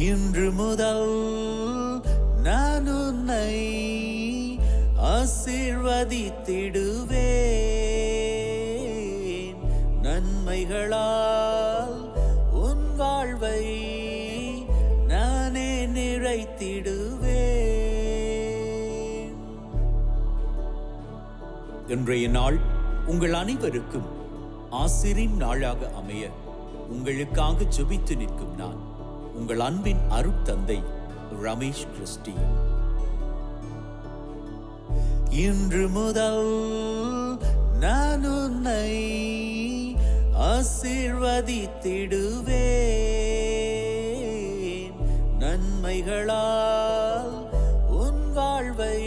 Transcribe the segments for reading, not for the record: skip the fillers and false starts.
இன்று முதல் நான் உன்னை ஆசீர்வதித்திடுவேன். நன்மைகளால் உன் வாழ்வை நானே நிறைத்திடுவேன். இன்றைய நாள் உங்கள் அனைவருக்கும் ஆசிரின் நாளாக அமைய உங்களுக்காக ஜெபித்து நிற்கும் நான் உங்கள் அன்பின் அருட்தந்தை ரமேஷ் கிறிஸ்டி. இன்று முதல் நான் உன்னை ஆசீர்வதித்திடுவேன். நன்மைகளால் உன் வாழ்வை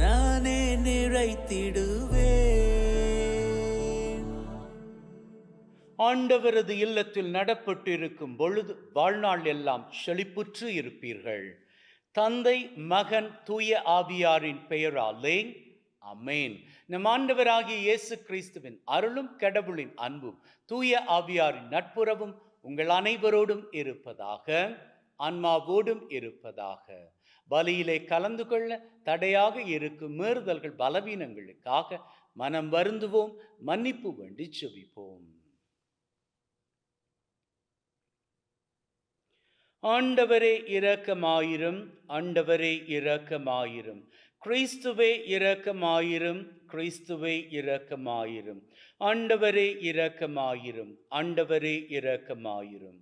நானே நிறைத்திடுவேன். ஆண்டவரது இல்லத்தில் நடப்பட்டிருக்கும் பொழுது வாழ்நாள் எல்லாம் செழிப்புற்று இருப்பீர்கள். தந்தை, மகன், தூய ஆவியாரின் பெயராலே ஆமென். நம் ஆண்டவராகிய இயேசு கிறிஸ்துவின் அருளும் கடவுளின் அன்பும் தூய ஆவியாரின் நட்புறவும் உங்கள் அனைவரோடும் இருப்பதாக, ஆன்மாவோடும் இருப்பதாக. பலியிலே கலந்து கொள்ள தடையாக இருக்கும் மீறுதல்கள் பலவீனங்களுக்காக மனம் வருந்துவோம், மன்னிப்பு வேண்டி ஜெபிப்போம். ஆண்டவரே இரக்கமாயிரும், ஆண்டவரே இரக்கமாயிரும். கிறிஸ்துவே இரக்கமாயிரும், கிறிஸ்துவே இரக்கமாயிரும். ஆண்டவரே இரக்கமாயிரும், ஆண்டவரே இரக்கமாயிரும்.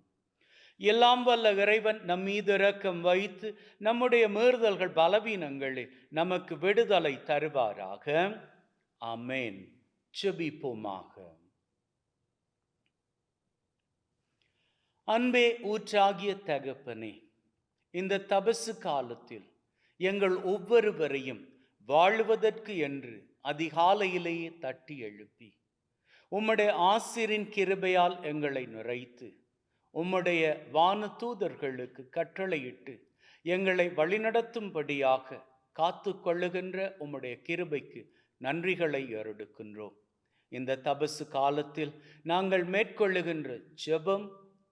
எல்லாம் வல்ல இறைவன் நம் மீது இரக்கம் வைத்து நம்முடைய மீறுதல்கள் பலவீனங்களில் நமக்கு விடுதலை தருவாராக. ஆமென். ஜெபிப்போமாக. அன்பே ஊற்றாகிய தகப்பனே, இந்த தபசு காலத்தில் எங்கள் ஒவ்வொருவரையும் வாழ்வதற்கு என்று அதிகாலையிலேயே தட்டி எழுப்பி உம்முடைய ஆசிரின் கிருபையால் எங்களை நிறைத்து உம்முடைய வான தூதர்களுக்கு கட்டளையிட்டு எங்களை வழிநடத்தும்படியாக காத்து கொள்ளுகின்ற உம்முடைய கிருபைக்கு நன்றிகளை ஏறெடுக்கின்றோம். இந்த தபசு காலத்தில் நாங்கள் மேற்கொள்ளுகின்ற ஜெபம்,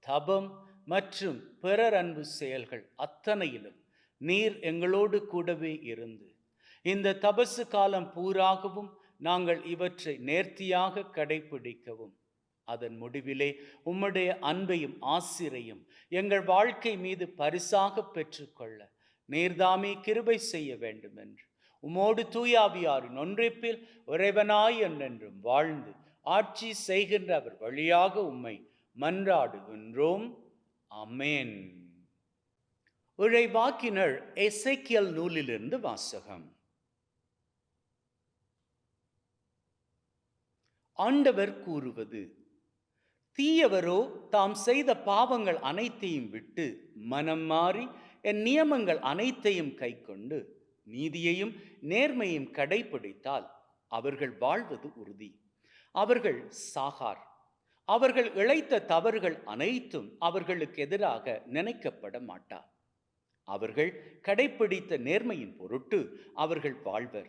தபம் மற்றும் பிறர் அன்பு செயல்கள் அத்தனையிலும் நீர் எங்களோடு கூடவே இருந்து இந்த தபசு காலம் பூராகவும் நாங்கள் இவற்றை நேர்த்தியாக கடைபிடிக்கவும், அதன் முடிவிலே உம்முடைய அன்பையும் ஆசிரையும் எங்கள் வாழ்க்கை மீது பரிசாக பெற்றுக்கொள்ள நீர்தாமே கிருபை செய்ய வேண்டும் என்று உம்மோடு தூயாவியாரின் ஒன்றிப்பில் இறைவனாய் என்றென்றும் வாழ்ந்து ஆட்சி செய்கின்ற அவர் வழியாக உம்மை மன்றாடுகின்றோம். ஆமென். இறைவாக்கினர் எசேக்கியேல் நூலிலிருந்து வாசகம். ஆண்டவர் கூறுவது: தீயவரோ தாம் செய்த பாவங்கள் அனைத்தையும் விட்டு மனம் மாறி என் நியமங்கள் அனைத்தையும் கைக்கொண்டு நீதியையும் நேர்மையும் கடைபிடித்தால் அவர்கள் வாழ்வது உறுதி. அவர்கள் சாகார். அவர்கள் இழைத்த தவறுகள் அனைத்தும் அவர்களுக்கு எதிராக நினைக்கப்பட மாட்டார். அவர்கள் கடைபிடித்த நேர்மையின் பொருட்டு அவர்கள் வாழ்வர்.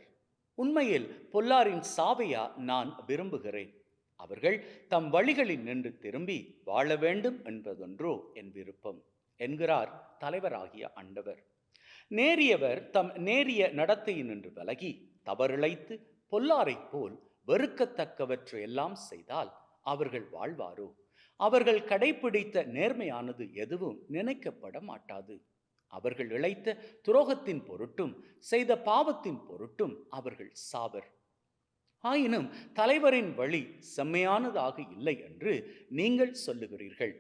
உண்மையில் பொல்லாரின் சாவையா நான் விரும்புகிறேன். அவர்கள் தம் வழிகளில் நின்று திரும்பி வாழ வேண்டும் என்பதொன்றோ என் விருப்பம் என்கிறார் தலைவராகிய ஆண்டவர். நேரியவர் தம் நேரிய நடத்தையினின்று விலகி தவறிழைத்து பொல்லாரைப் போல் வெறுக்கத்தக்கவற்றை எல்லாம் செய்தால் அவர்கள் வாழ்வாரோ? அவர்கள் கடைபிடித்த நேர்மையானது எதுவும் நினைக்கப்பட மாட்டாது. அவர்கள் இழைத்த துரோகத்தின் பொருட்டும் செய்த பாவத்தின் பொருட்டும் அவர்கள் சாவர். ஆயினும் தலைவரின் வழி செம்மையானதாக இல்லை என்று நீங்கள் சொல்லுகிறீர்கள்.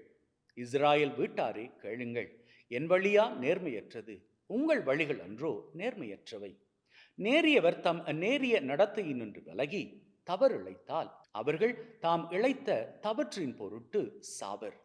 இஸ்ராயேல் வீட்டாரே கேளுங்கள், என் வழியா நேர்மையற்றது, உங்கள் வழிகள் அன்றோ நேர்மையற்றவை. நேரியவர் தம் நேரிய நடத்தையினின்று விலகி தவறிழைத்தால் அவர்கள் தாம் இழைத்த தவற்றின் பொருட்டு சாவர்.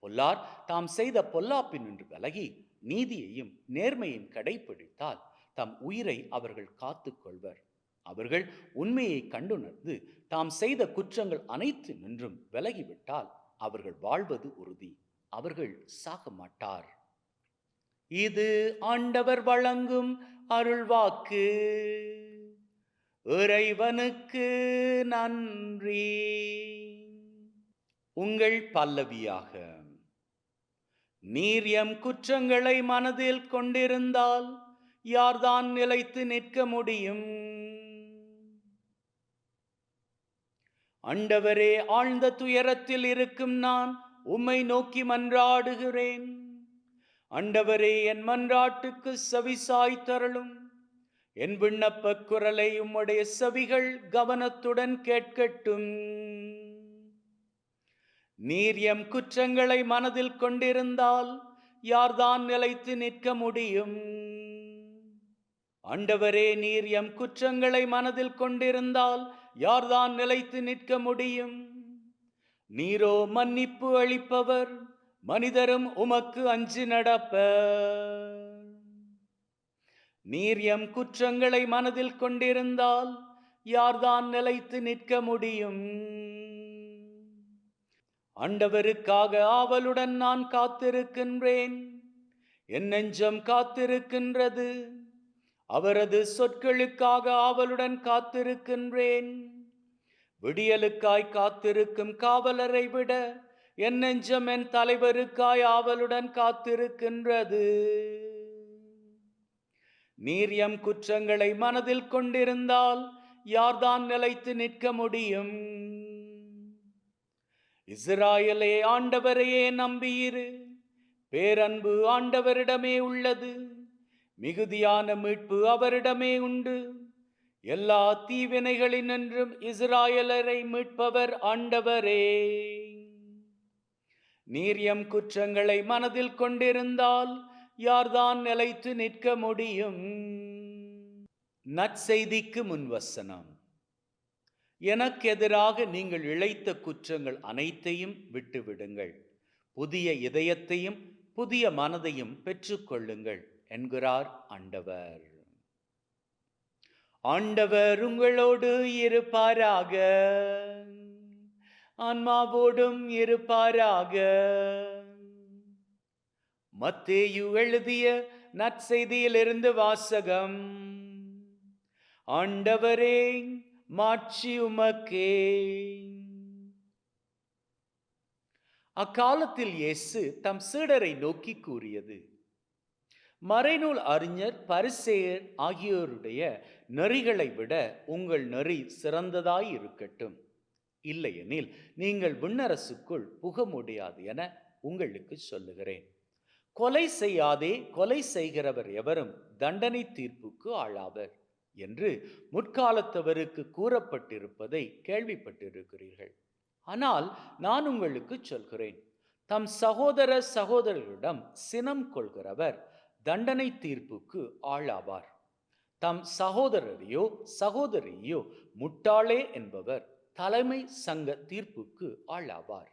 பொல்லார் தாம் செய்த பொல்லாப்பினின்று விலகி நீதியையும் நேர்மையும் கடைபிடித்தால் தம் உயிரை அவர்கள் காத்து கொள்வர். அவர்கள் உண்மையை கண்டுணர்ந்து தாம் செய்த குற்றங்கள் அனைத்து நின்றும் விலகிவிட்டால் அவர்கள் வாழ்வது உறுதி. அவர்கள் சாக மாட்டார். இது ஆண்டவர் வழங்கும் அருள்வாக்கு. இறைவனுக்கு நன்றி. உங்கள் பல்லவியாக: நீர் எம் குற்றங்களை மனதில் கொண்டிருந்தால் யார்தான் நிலைத்து நிற்க முடியும்? ஆண்டவரே, ஆழ்ந்த துயரத்தில் இருக்கும் நான் உம்மை நோக்கி மன்றாடுகிறேன். ஆண்டவரே, என் மன்றாட்டுக்கு செவிசாய் தருளும். என் விண்ணப்ப குரலை உம்முடைய செவிகள் கவனத்துடன் கேட்கட்டும். நீர் எம் குற்றங்களை மனதில் கொண்டிருந்தால் யார்தான் நிலைத்து நிற்க முடியும்? ஆண்டவரே, நீர் எம் குற்றங்களை மனதில் கொண்டிருந்தால் யார்தான் நிலைத்து நிற்க முடியும்? நீரோ மன்னிப்பு அளிப்பவர், மனிதரும் உமக்கு அஞ்சி நடப்பர். நீர் எம் குற்றங்களை மனதில் கொண்டிருந்தால் யார்தான் நிலைத்து நிற்க முடியும்? ஆண்டவருக்காக ஆவலுடன் நான் காத்திருக்கின்றேன். என் நெஞ்சம் காத்திருக்கின்றது. அவரது சொற்களுக்காக ஆவலுடன் காத்திருக்கின்றேன். விடியலுக்காய் காத்திருக்கும் காவலரை விட என் நெஞ்சம் என் தலைவருக்காய் ஆவலுடன் காத்திருக்கின்றது. நீர் எம் குற்றங்களை மனதில் கொண்டிருந்தால் யார்தான் நிலைத்து நிற்க முடியும்? இஸ்ராயலே, ஆண்டவரையே நம்பியிரு. பேரன்பு ஆண்டவரிடமே உள்ளது. மிகுதியான மீட்பு அவரிடமே உண்டு. எல்லா தீவினைகளினின்றும் இஸ்ராயலரை மீட்பவர் ஆண்டவரே. நீர் எம் குற்றங்களை மனதில் கொண்டிருந்தால் யார்தான் நிலைத்து நிற்க முடியும்? நற்செய்திக்கு முன்வசனம். எனக்கு எதிராக நீங்கள் இழைத்த குற்றங்கள் அனைத்தையும் விட்டுவிடுங்கள். புதிய இதயத்தையும் புதிய மனதையும் பெற்றுக்கொள்ளுங்கள் என்கிறார் ஆண்டவர். ஆண்டவர் உங்களோடு இருப்பாராக. ஆன்மாவோடும் இருப்பாராக. மத்தேயு எழுதிய நற்செய்தியிலிருந்து வாசகம். ஆண்டவரே, மாட்சி உமக்கே. அக்காலத்தில் இயேசு தம் சீடரை நோக்கி கூறியது: மறைநூல் அறிஞர், பரிசேயர் ஆகியோருடைய நெறிகளை விட உங்கள் நெறி சிறந்ததாய் இருக்கட்டும். இல்லையெனில் நீங்கள் விண்ணரசுக்குள் புக முடியாது என உங்களுக்கு சொல்லுகிறேன். கொலை செய்யாதே, கொலை செய்கிறவர் எவரும் தண்டனை தீர்ப்புக்கு ஆளாவர் என்று முற்காலத்தவருக்கு கூறப்பட்டிருப்பதை கேள்விப்பட்டிருக்கிறீர்கள். ஆனால் நான் உங்களுக்கு சொல்கிறேன், தம் சகோதர சகோதரர்களிடம் சினம் கொள்கிறவர் தண்டனை தீர்ப்புக்கு ஆளாவார். தம் சகோதரரையோ சகோதரியோ முட்டாளே என்பவர் தலைமை சங்க தீர்ப்புக்கு ஆளாவார்.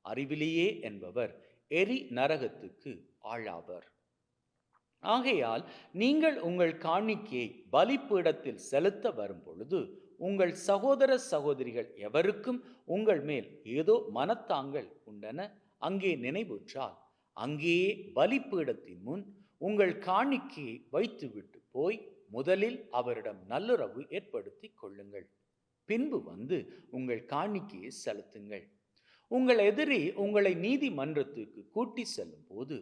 அறிவிலியே என்பவர் எரி நரகத்துக்கு ஆளாவர். ஆகையால் நீங்கள் உங்கள் காணிக்கையை பலிபீடத்தில் செலுத்த வரும் பொழுது உங்கள் சகோதர சகோதரிகள் எவருக்கும் உங்கள் மேல் ஏதோ மனத்தாங்கள் உண்டென அங்கே நினைவுற்றால் அங்கேயே பலிபீடத்தின் முன் உங்கள் காணிக்கையை வைத்துவிட்டு போய் முதலில் அவரிடம் நல்லுறவு ஏற்படுத்தி கொள்ளுங்கள். பின்பு வந்து உங்கள் காணிக்கையை செலுத்துங்கள். உங்கள் எதிரி உங்களை நீதிமன்றத்துக்கு கூட்டி செல்லும் போது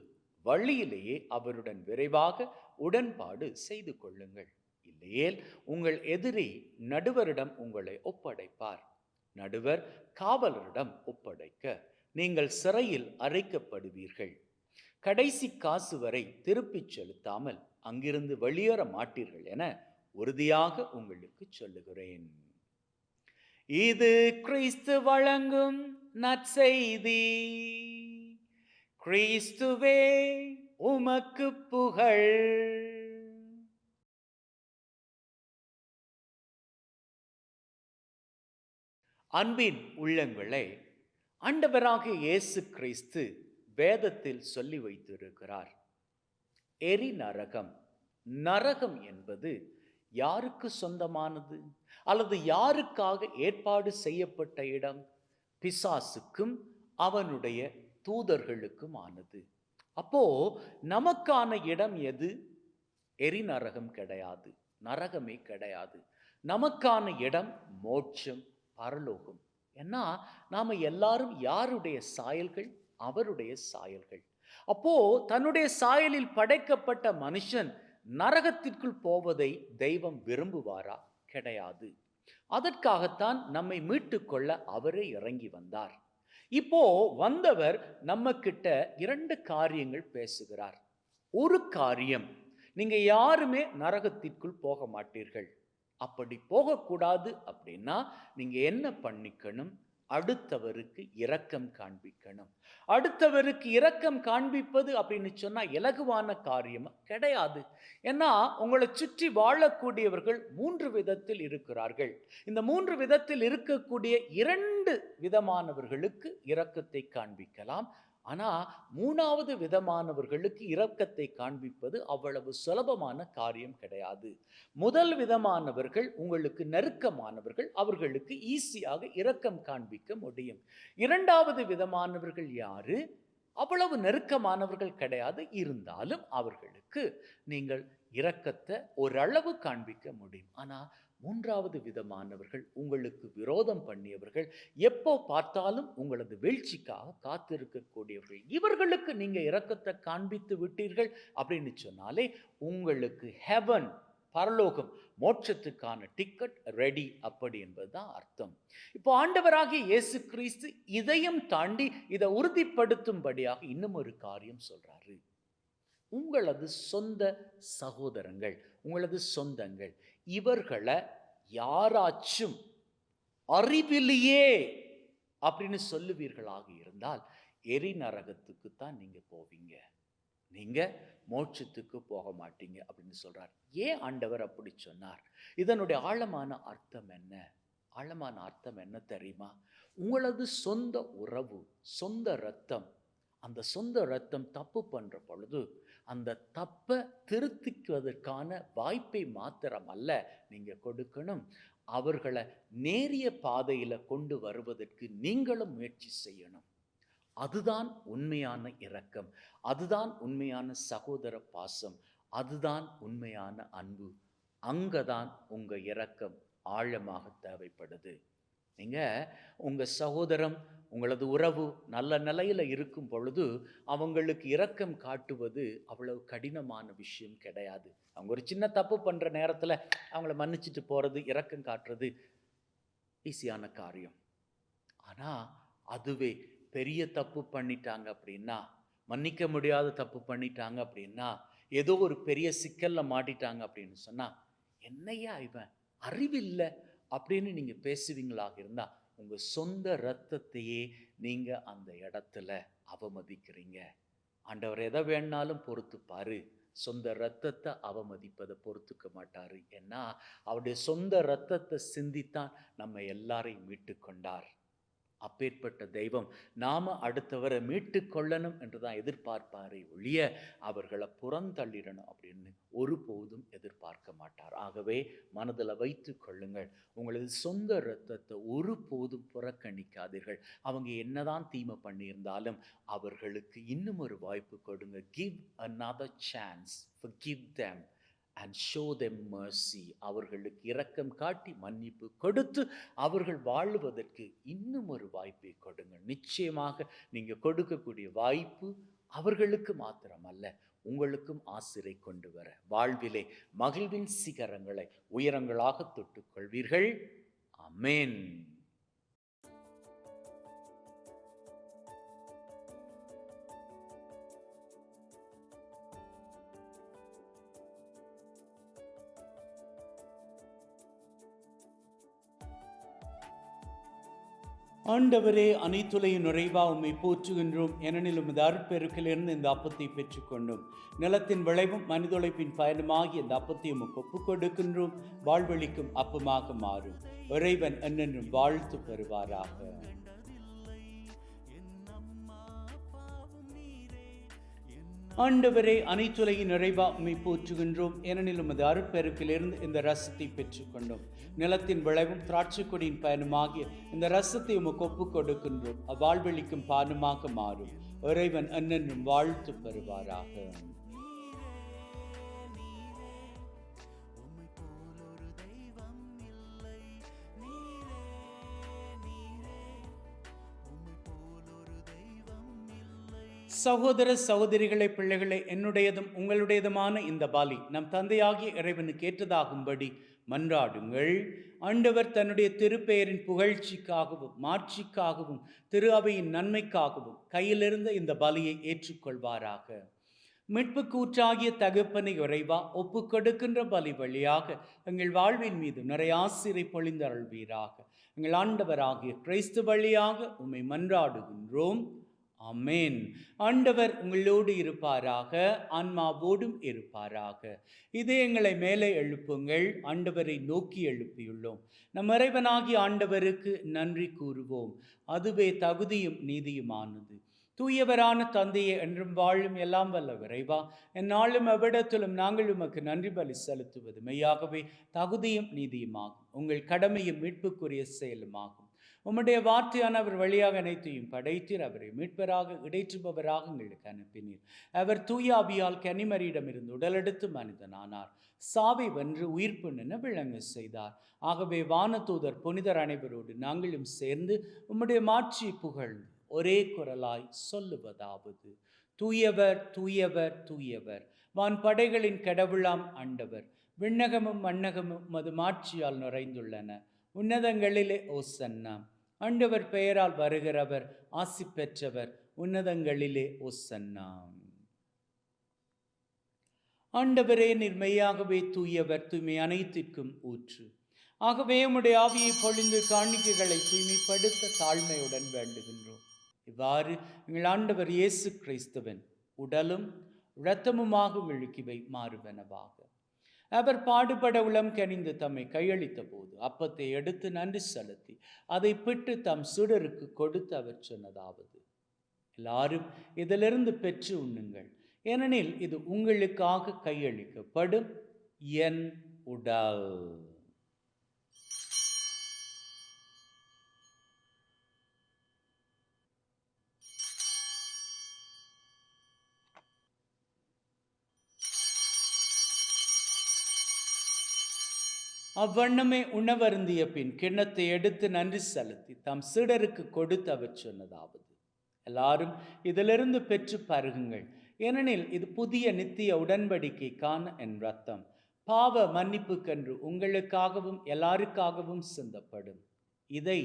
வழியிலேயே அவருடன் விரைவாக உடன்பாடு செய்து கொள்ளுங்கள். இல்லையேல் உங்கள் எதிரி நடுவரிடம் உங்களை ஒப்படைப்பார். நடுவர் காவலரிடம் ஒப்படைக்க நீங்கள் சிறையில் அடைக்கப்படுவீர்கள். கடைசி காசு வரை திருப்பிச் செலுத்தாமல் அங்கிருந்து வெளியேற மாட்டீர்கள் என உறுதியாக உங்களுக்கு சொல்லுகிறேன். இது கிறிஸ்து வழங்கும் நற்செய்தி. கிறிஸ்துவே, உமக்கு புகழ். அன்பின் உள்ளங்களே, ஆண்டவராகிய இயேசு கிறிஸ்து வேதத்தில் சொல்லி வைத்திருக்கிறார். எரி நரகம். நரகம் என்பது யாருக்கு சொந்தமானது அல்லது யாருக்காக ஏற்பாடு செய்யப்பட்ட இடம்? பிசாசுக்கும் அவனுடைய தூதர்களுக்கும் ஆனது. அப்போ நமக்கான இடம் எது? எரி நரகம் கிடையாது, நரகமே கிடையாது. நமக்கான இடம் மோட்சம், பரலோகம். ஏன்னா நாம எல்லாரும் யாருடைய சாயல்கள்? அவருடைய சாயல்கள். அப்போ தன்னுடைய சாயலில் படைக்கப்பட்ட மனுஷன் நரகத்திற்குள் போவதை தெய்வம் விரும்புவாரா? கிடையாது. அதற்காகத்தான் நம்மை மீட்டுக்கொள்ள அவரே இறங்கி வந்தார். இப்போ வந்தவர் நம்ம கிட்ட 2 காரியங்கள் பேசுகிறார். ஒரு காரியம், நீங்க யாருமே நரகத்திற்குள் போக மாட்டீர்கள். அப்படி போகக்கூடாது அப்படின்னா நீங்க என்ன பண்ணிக்கணும்? அடுத்தவருக்கு இரக்கம் காண்பிக்கணும். அடுத்தவருக்கு இரக்கம் காண்பிப்பது அப்படின்னு சொன்னா இலகுவான காரியமா? கிடையாது. ஏன்னா உங்களை சுற்றி வாழக்கூடியவர்கள் 3 விதத்தில் இருக்கிறார்கள். இந்த 3 விதத்தில் இருக்கக்கூடிய 2 விதமானவர்களுக்கு இரக்கத்தை காண்பிக்கலாம். ஆனா 3வது விதமானவர்களுக்கு இரக்கத்தை காண்பிப்பது அவ்வளவு சுலபமான காரியம் கிடையாது. முதல் விதமானவர்கள் உங்களுக்கு நெருக்கமானவர்கள், அவர்களுக்கு ஈஸியாக இரக்கம் காண்பிக்க முடியும். 2வது விதமானவர்கள் யாரு? அவ்வளவு நெருக்கமானவர்கள் கிடையாது, இருந்தாலும் அவர்களுக்கு நீங்கள் இரக்கத்தை ஓரளவு காண்பிக்க முடியும். ஆனா 3வது விதமானவர்கள் உங்களுக்கு விரோதம் பண்ணியவர்கள், எப்போ பார்த்தாலும் உங்களது வீழ்ச்சிக்காக காத்திருக்கக்கூடியவர்கள், இவர்களுக்கு நீங்க இரக்கத்தை காண்பித்து விட்டீர்கள் அப்படின்னு சொன்னாலே உங்களுக்கு ஹெவன், பரலோகம், மோட்சத்துக்கான டிக்கெட் ரெடி அப்படி என்பதுதான் அர்த்தம். இப்போ ஆண்டவராகிய இயேசு கிறிஸ்து இதையும் தாண்டி இதை உறுதிப்படுத்தும்படியாக இன்னும் ஒரு காரியம் சொல்றாரு. உங்களது சொந்த சகோதரங்கள், உங்களது சொந்தங்கள், இவர்களை யாராச்சும் அறிவிலேயே அப்படின்னு சொல்லுவீர்களாக இருந்தால் எரி நரகத்துக்கு தான் நீங்க போவீங்க, நீங்க மோட்சத்துக்கு போக மாட்டீங்க அப்படின்னு சொல்றார். ஏன் ஆண்டவர் அப்படி சொன்னார்? இதனுடைய ஆழமான அர்த்தம் என்ன? ஆழமான அர்த்தம் என்ன தெரியுமா? உங்களது சொந்த உறவு, சொந்த இரத்தம், அந்த சொந்த இரத்தம் தப்பு பண்ற பொழுது அந்த தப்பை திருத்திக்குவதற்கான வாய்ப்பை மாத்திரம் அல்ல நீங்க கொடுக்கணும், அவர்களை நேரிய பாதையில கொண்டு வருவதற்கு நீங்களும் முயற்சி செய்யணும். அதுதான் உண்மையான இரக்கம், அதுதான் உண்மையான சகோதர பாசம், அதுதான் உண்மையான அன்பு. அங்கதான் உங்க இரக்கம் ஆழமாக தேவைப்படுது. நீங்க உங்க சகோதரம், உங்களது உறவு நல்ல நிலையில இருக்கும் பொழுது அவங்களுக்கு இரக்கம் காட்டுவது அவ்வளவு கடினமான விஷயம் கிடையாது. அவங்க ஒரு சின்ன தப்பு பண்ற நேரத்துல அவங்கள மன்னிச்சுட்டு போறது, இரக்கம் காட்டுறது ஈஸியான காரியம். ஆனா அதுவே பெரிய தப்பு பண்ணிட்டாங்க அப்படின்னா, மன்னிக்க முடியாத தப்பு பண்ணிட்டாங்க அப்படின்னா, ஏதோ ஒரு பெரிய சிக்கல்ல மாட்டிட்டாங்க அப்படின்னு சொன்னா, என்னையா இவன் அறிவில்லை அப்படின்னு நீங்க பேசுவீங்களாக இருந்தா உங்க சொந்த இரத்தத்தையே நீங்க அந்த இடத்துல அவமதிக்கிறீங்க. ஆண்டவர் எதை வேணாலும் பொறுத்துப்பாரு, சொந்த இரத்தத்தை அவமதிப்பதை பொறுத்துக்க மாட்டாரு. ஏன்னா அவருடைய சொந்த இரத்தத்தை சிந்தித்தான் நம்ம எல்லாரையும் மீட்டு கொண்டார். அப்பேற்பட்ட தெய்வம் நாம அடுத்தவரை மீட்டு கொள்ளணும் என்றுதான் எதிர்பார்ப்பாரே ஒழிய அவர்களை புறந்தள்ளிடணும் அப்படின்னு ஒருபோதும் எதிர்பார்க்க மாட்டார். ஆகவே மனதில் வைத்து கொள்ளுங்கள், உங்களது சொந்த இரத்தத்தை ஒருபோதும் புறக்கணிக்காதீர்கள். அவங்க என்னதான் தீமை பண்ணியிருந்தாலும் அவர்களுக்கு இன்னும் ஒரு வாய்ப்பு கொடுங்க. Give another chance, forgive them and show them mercy. அவர்களுக்கு இரக்கம் காட்டி மன்னிப்பு கொடுத்து அவர்கள் வாழுவதற்கு இன்னும் ஒரு வாய்ப்பை கொடுங்க. நிச்சயமாக நீங்க கொடுக்கக்கூடிய வாய்ப்பு அவர்களுக்கு மாத்திரமல்ல, உங்களுக்கும் ஆசிரை கொண்டு வர வாழ்விலே மகிழ்வின் சிகரங்களை உயரங்களாக தொட்டுக் கொள்வீர்கள். ஆமென். ஆண்டவரே, அனைத்துலகின் நிறைவா உம்மை போற்றுகின்றோம். ஏனெனில் உமது அருட்பெருக்கிலிருந்து இந்த அப்பத்தை பெற்றுக்கொண்டோம். நிலத்தின் விளைவும் மனிதொழைப்பின் பயனுமாகி இந்த அப்பத்தை உமக்கு ஒப்புக் கொடுக்கின்றோம். வாழ்வழிக்கும் அப்பமாக மாறும். இறைவன் என்னென்றும் வாழ்த்து பெறுவாராக. ஆண்டவரே, அனைத்துலகின் நிறைவா உம்மை போற்றுகின்றோம். ஏனெனில் உமது அருட்பெருக்கிலிருந்து இந்த ரசத்தை பெற்றுக்கொண்டோம். நிலத்தின் விளைவும் திராட்சை கொடியின் பயனுமாகிய இந்த ரசத்தை உமக்கு ஒப்புக் கொடுக்கின்றோம். அவ்வாழ்வழிக்கும் பானமாக மாறும். இறைவன் என்னென்றும் வாழ்த்து பெறுவாராக. சகோதர சகோதரிகளை பிள்ளைகளை, என்னுடையதும் உங்களுடையதுமான இந்த பலி நம் தந்தையாகிய இறைவனுக்கு ஏற்றதாகும்படி மன்றாடுங்கள். ஆண்டவர் தன்னுடைய திருப்பெயரின் புகழ்ச்சிக்காகவும் மாட்சிக்காகவும் திரு அவையின் நன்மைக்காகவும் கையிலிருந்த இந்த பலியை ஏற்றுக்கொள்வாராக. மீட்பு கூற்றாகிய தகப்பனை இறைவா, ஒப்பு கொடுக்கின்ற பலி வழியாக எங்கள் வாழ்வின் மீது நிறைய ஆசிரை பொழிந்தருள்வீராக. எங்கள் ஆண்டவராகிய கிறிஸ்து வழியாக உம்மை மன்றாடுகின்றோம். ஆமென். ஆண்டவர் உங்களோடு இருப்பாராக, ஆன்மாவோடும் இருப்பாராக. இதயங்களை மேலே எழுப்புங்கள், ஆண்டவரை நோக்கி எழுப்பியுள்ளோம். நம் இறைவனாகிய ஆண்டவருக்கு நன்றி கூறுவோம், அதுவே தகுதியும் நீதியுமானது. தூயவரான தந்தையே, என்றும் வாழும் எல்லாம் வல்ல இறைவா, எந்நாளும் எவ்விடத்திலும் நாங்கள் உமக்கு நன்றி பலி செலுத்துவது மெய்யாகவே தகுதியும் நீதியுமாகும், உங்கள் கடமையும் மீட்புக்குரிய செயலுமாகும். உம்முடைய வார்த்தையான அவர் வழியாக அனைத்தையும் படைத்தீர், அவரை மீட்பராக இடைற்றுபவராக எங்களுக்கு அனுப்பினீர். அவர் தூய ஆவியால் கன்னிமரியிடமிருந்து உடலெடுத்து மனிதனானார், சாவை வென்று உயிர்ப்பு நின்று விளங்க செய்தார். ஆகவே வானதூதர் புனிதர் அனைவரோடு நாங்களும் சேர்ந்து உம்முடைய மாட்சியை புகழ்ந்து ஒரே குரலாய் சொல்லுவதாவது: தூயவர் தூயவர் தூயவர், வான் படைகளின் கடவுளாம் ஆண்டவர். விண்ணகமும் மண்ணகமும் மது மாட்சியால் நிறைந்துள்ளன. உன்னதங்களிலே ஓசன்னா. ஆண்டவர் பெயரால் வருகிறவர் ஆசி பெற்றவர், உன்னதங்களிலே ஓசன்னா. ஆண்டவரே, நீர் மெய்யாகவே தூயவர், தூய்மை அனைத்திற்கும் ஊற்று. ஆகவே உம்முடைய ஆவியை பொழிந்து காணிக்கைகளை தூய்மைப்படுத்த தாழ்மையுடன் வேண்டுகின்றோம். இவ்வாறு எங்கள் ஆண்டவர் இயேசு கிறிஸ்துவின் உடலும் இரத்தமுமாக விழுக்கிவை மாறுவனவாக. அவர் பாடுபட உளம் கனிந்து தம்மை கையளித்த போது அப்பத்தை எடுத்து நன்றி செலுத்தி அதை பிட்டு தம் சீடருக்கு கொடுத்து அவர் சொன்னதாவது: எல்லாரும் இதிலிருந்து பெற்று உண்ணுங்கள், ஏனெனில் இது உங்களுக்காக கையளிக்கப்படும் என் உடல். அவ்வண்ணமே உணவருந்திய பின் கிண்ணத்தை எடுத்து நன்றி செலுத்தி தம் சீடருக்கு கொடுத்து அவர் சொன்னதாவது: எல்லாரும் இதிலிருந்து பெற்று பருகுங்கள், ஏனெனில் இது புதிய நித்திய உடன்படிக்கைக்கான என் இரத்தம், பாவ மன்னிப்புக்கென்று உங்களுக்காகவும் எல்லாருக்காகவும் சிந்தப்படும். இதை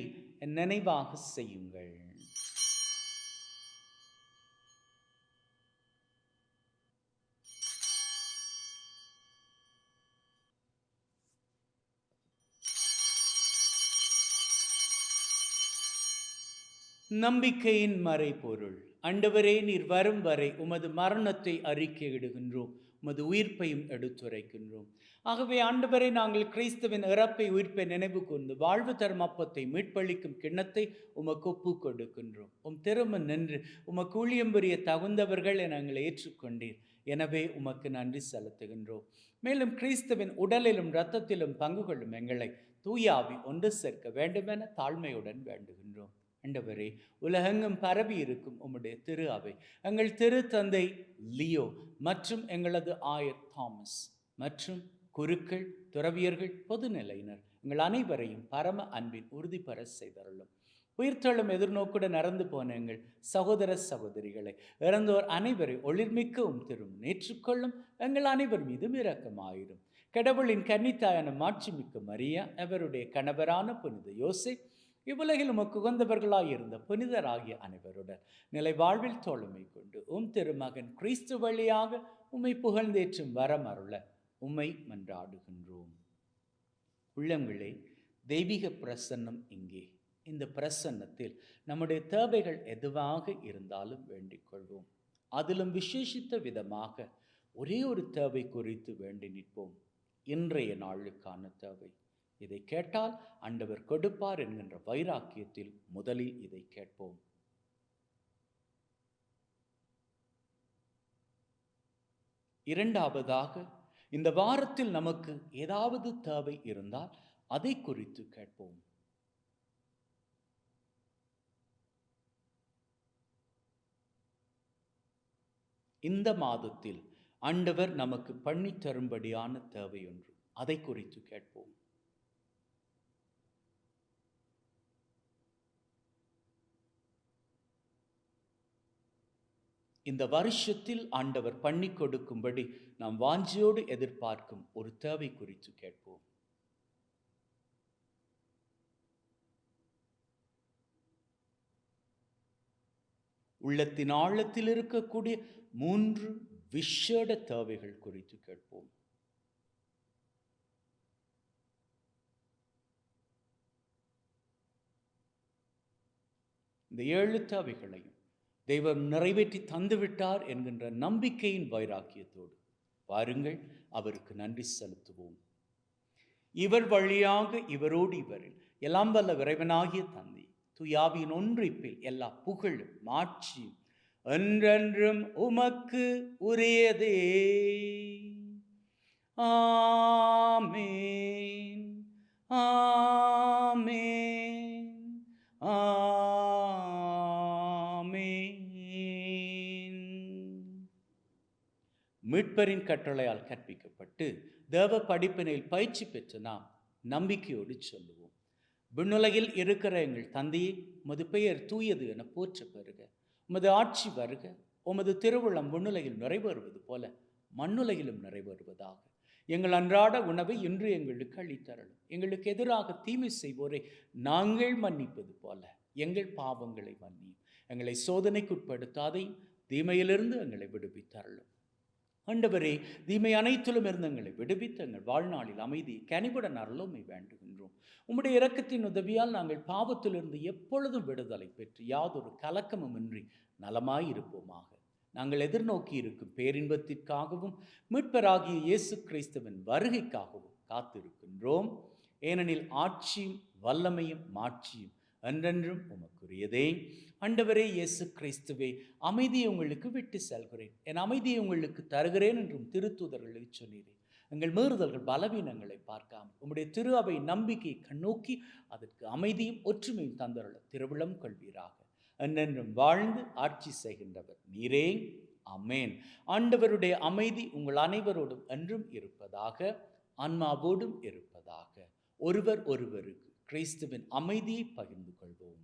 என் நினைவாக செய்யுங்கள். நம்பிக்கையின் மறைபொருள். ஆண்டவரே, நீர் வரும் வரை உமது மரணத்தை அறிக்கையிடுகின்றோம், உமது உயிர்ப்பையும் எடுத்துரைக்கின்றோம். ஆகவே ஆண்டவரே, நாங்கள் கிறிஸ்துவின் இறப்பை உயிர்ப்பை நினைவு கூர்ந்து வாழ்வு தரும் அப்பத்தை மீட்பளிக்கும் கிண்ணத்தை உமக்கு ஒப்பு கொடுக்கின்றோம். உம் திரும்ப நின்று உமக்கு ஊழியம் புரிய தகுந்தவர்கள் என நாங்கள் ஏற்றுக்கொண்டீர். எனவே உமக்கு நன்றி செலுத்துகின்றோம். மேலும் கிறிஸ்துவின் உடலிலும் இரத்தத்திலும் பங்கு கொள்ளும் எங்களை தூய ஆவி ஒன்று சேர்க்க வேண்டுமென தாழ்மையுடன் வேண்டுகின்றோம். ஆண்டவரே, உலகெங்கும் பரவி இருக்கும் உம்முடைய திரு அவை, எங்கள் திரு தந்தை லியோ மற்றும் எங்களது ஆயர் தாமஸ் மற்றும் குருக்கள், துறவியர்கள், பொதுநிலையினர் எங்கள் அனைவரையும் பரம அன்பின் உறுதி பெற செய்தருளும். உயிர்த்தெழும் எதிர்நோக்குடன் நடந்து போன எங்கள் சகோதர சகோதரிகளை, இறந்தோர் அனைவரை ஒளிர்மிக்கவும் திரும் ஏற்றுக்கொள்ளும். எங்கள் அனைவர் மீதும் இரக்கமாயிரும். கடவுளின் கன்னித்தாயான மாட்சிமிக்க மரியா, அவருடைய கணவரான புனித யோசேப், இவ்வுலகில் உமக்கு உகந்தவர்களாயிருந்த புனிதராகிய அனைவருடன் நிலை வாழ்வில் தோழமை கொண்டு உம் திருமகன் கிறிஸ்து வழியாக உம்மை புகழ்ந்தேற்றும் வரம் அருள உம்மை மன்றாடுகின்றோம். உள்ளங்களே, தெய்வீக பிரசன்னம் இங்கே. இந்த பிரசன்னத்தில் நம்முடைய தேவைகள் எதுவாக இருந்தாலும் வேண்டிக் கொள்வோம். அதிலும் விசேஷித்த விதமாக ஒரே ஒரு தேவை குறித்து வேண்டி நிற்போம். இன்றைய நாளுக்கான தேவை. இதை கேட்டால் ஆண்டவர் கொடுப்பார் என்கின்ற வைராக்கியத்தில் முதலில் இதை கேட்போம். இரண்டாவதாக, இந்த வாரத்தில் நமக்கு ஏதாவது தேவை இருந்தால் அதை குறித்து கேட்போம். இந்த மாதத்தில் ஆண்டவர் நமக்கு பண்ணி தரும்படியான தேவை ஒன்று, அதை குறித்து கேட்போம். இந்த வருஷத்தில் ஆண்டவர் பண்ணி கொடுக்கும்படி நாம் வாஞ்சியோடு எதிர்பார்க்கும் ஒரு தேவை குறித்து கேட்போம். உள்ளத்தின் ஆழத்தில் இருக்கக்கூடிய 3 விசேட தேவைகள் குறித்து கேட்போம். இந்த 7 தேவைகளையும் தெய்வம் நிறைவேற்றி தந்துவிட்டார் என்கின்ற நம்பிக்கையின் வைராக்கியத்தோடு வாருங்கள், அவருக்கு நன்றி செலுத்துவோம். இவர் வழியாக, இவரோடு, இவரில் எல்லாம் வல்ல இறைவனாகிய தந்தை தூயாவியின் ஒன்றிப்பில் எல்லா புகழும் மாட்சியும் என்றென்றும் உமக்கு உரியதே. ஆமென், ஆமென், மீட்பரின் கட்டளையால் கற்பிக்கப்பட்டு தேவ படிப்பினையில் பயிற்சி பெற்று நாம் நம்பிக்கையோடு சொல்லுவோம். விண்ணுலகில் இருக்கிற எங்கள் தந்தையே, உமது பெயர் தூயது என போற்ற பெறுக. உமது ஆட்சி வருக. உமது திருவுளம் விண்ணுலகில் நிறைவேறுவது போல மண்ணுலகிலும் நிறைவேறுவதாக. எங்கள் அன்றாட உணவை இன்று எங்களுக்கு அளித்தருளும். எங்களுக்கு எதிராக தீமை செய்வோரை நாங்கள் மன்னிப்பது போல எங்கள் பாவங்களை மன்னியும். எங்களை சோதனைக்குட்படுத்தாதையும் தீமையிலிருந்து எங்களை விடுவித்தருளும். ஆண்டவரே, தீமை அனைத்திலும் இருந்து எங்களை விடுவித்து எங்கள் வாழ்நாளில் அமைதி கனிவுடன் அருளுமை வேண்டுகின்றோம். உம்முடைய இரக்கத்தின் உதவியால் நாங்கள் பாவத்திலிருந்து எப்பொழுதும் விடுதலை பெற்று யாதொரு கலக்கமும் இன்றி நலமாயிருப்போமாக. நாங்கள் எதிர்நோக்கி இருக்கும் பேரின்பத்திற்காகவும் மீட்பராகிய இயேசு கிறிஸ்துவின் வருகைக்காகவும் காத்திருக்கின்றோம். ஏனெனில் ஆட்சியும் வல்லமையும் மாட்சியும் என்றென்றும் உமக்குரியதே. ஆண்டவரே இயேசு கிறிஸ்துவே, அமைதியை உங்களுக்கு விட்டு செல்கிறேன், என் அமைதியை உங்களுக்கு தருகிறேன் என்றும் திருத்தூதர்களை சொன்னீரே. எங்கள் மீறுதல்கள் பலவீனங்களை பார்க்காமல் உம்முடைய திரு அவை நம்பிக்கையை கண்ணோக்கி அதற்கு அமைதியும் ஒற்றுமையும் தந்தருள திருவிழம் கொள்வீராக. என்றென்றும் வாழ்ந்து ஆட்சி செய்கின்றவர் நீரே. ஆமென். ஆண்டவருடைய அமைதி உங்கள் அனைவரோடும் என்றும் இருப்பதாக, ஆன்மாவோடும் இருப்பதாக. ஒருவர் ஒருவருக்கு கிறிஸ்துவின் அமைதியை பகிர்ந்து கொள்வோம்.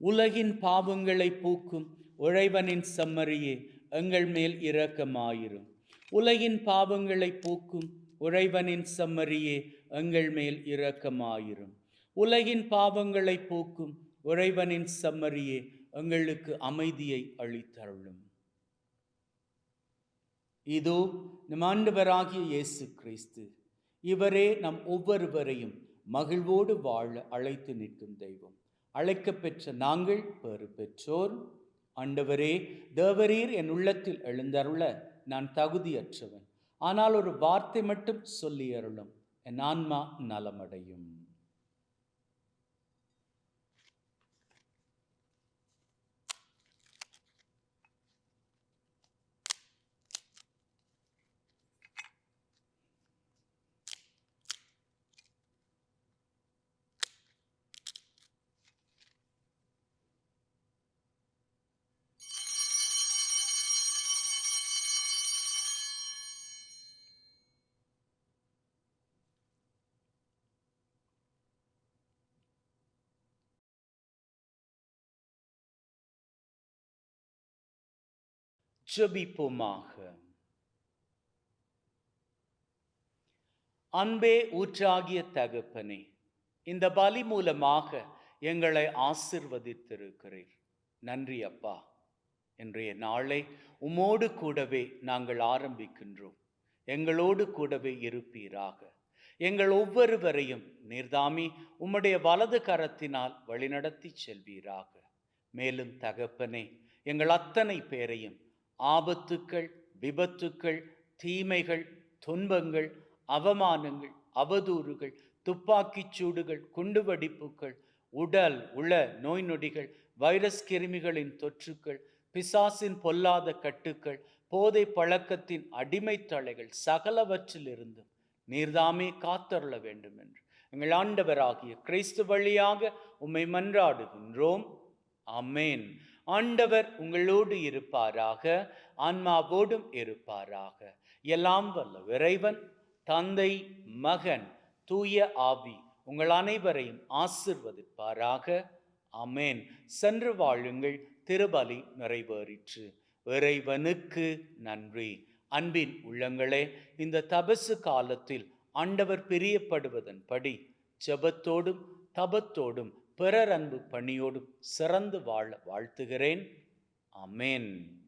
உலகின் பாவங்களை போக்கும் இறைவனின் செம்மறியே, எங்கள் மேல் இரக்கமாயிரும். உலகின் பாவங்களை போக்கும் இறைவனின் செம்மறியே, எங்கள் மேல் இரக்கமாயிரும். உலகின் பாவங்களை போக்கும் இறைவனின் செம்மறியே, எங்களுக்கு அமைதியை அளித்தருளும். இதோ நம் ஆண்டவராகிய இயேசு கிறிஸ்து, இவரே நம் ஒவ்வொருவரையும் மகிழ்வோடு வாழ அழைத்து நிற்கும் தெய்வம். அழைக்கப்பெற்ற நாங்கள் பேறு பெற்றோர். ஆண்டவரே, தேவரீர் என் உள்ளத்தில் எழுந்தருள நான் தகுதியற்றவன். ஆனால் ஒரு வார்த்தை மட்டும் சொல்லி அருளும், என் ஆன்மா நலமடையும். ஜெபிப்போமாக. அன்பே ஊற்றாகிய தகப்பனே, இந்த பலி மூலமாக எங்களை ஆசிர்வதித்திருக்கிறீர். நன்றி அப்பா. இன்றைய நாளை உம்மோடு கூடவே நாங்கள் ஆரம்பிக்கின்றோம். எங்களோடு கூடவே இருப்பீராக. எங்கள் ஒவ்வொருவரையும் நீர்தாமே உம்முடைய வலது கரத்தினால் வழிநடத்தி செல்வீராக. மேலும் தகப்பனே, எங்கள் அத்தனை பேரையும் ஆபத்துக்கள், விபத்துக்கள், தீமைகள், துன்பங்கள், அவமானங்கள், அவதூறுகள், துப்பாக்கிச் சூடுகள், குண்டுவெடிப்புகள், உடல் உள நோய் நொடிகள், வைரஸ் கிருமிகளின் தொற்றுக்கள், பிசாசின் பொல்லாத கட்டுக்கள், போதை பழக்கத்தின் அடிமை தலைகள் சகலவற்றிலிருந்தும் நீர்தாமே காத்தருள வேண்டும் என்று எங்கள் ஆண்டவராகிய கிறிஸ்து வழியாக உம்மை மன்றாடுகின்றோம். ஆமென். ஆண்டவர் உங்களோடு இருப்பாராக, ஆன்மாவோடும் இருப்பாராக. எல்லாம் வல்ல இறைவன், தந்தை, மகன், தூய ஆவி உங்கள் அனைவரையும் ஆசிர்வதிப்பாராக. ஆமென். சென்று வாழுங்கள். திருபலி நிறைவேறிற்று. இறைவனுக்கு நன்றி. அன்பின் உள்ளங்களே, இந்த தபசு காலத்தில் ஆண்டவர் பிரியப்படுவதன்படி ஜெபத்தோடும் தபத்தோடும் பிறர் அன்பு பணியோடும் சிறந்து வாழ வாழ்த்துகிறேன். ஆமென்.